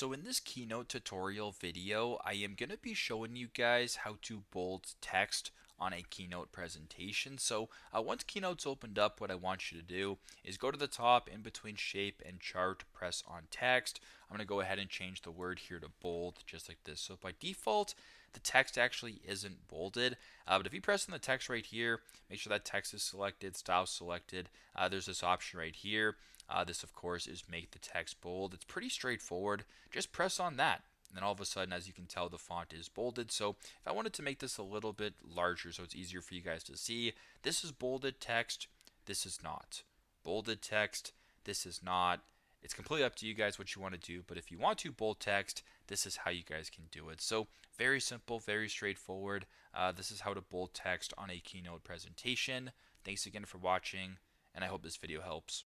So in this Keynote tutorial video, I am going to be showing you guys how to bold text on a Keynote presentation. So once Keynote's opened up, what I want you to do is go to the top in between shape and chart, press on text. I'm going to go ahead and change the word here to bold, just like this. So by default, the text actually isn't bolded, but if you press on the text right here, make sure that text is selected, style selected. There's this option right here. This, of course, is make the text bold. It's pretty straightforward. Just press on that. And then all of a sudden, as you can tell, the font is bolded. So if I wanted to make this a little bit larger so it's easier for you guys to see, this is bolded text. This is not. Bolded text. This is not. It's completely up to you guys what you want to do. But if you want to bold text, this is how you guys can do it. So very simple, very straightforward. This is how to bold text on a Keynote presentation. Thanks again for watching, and I hope this video helps.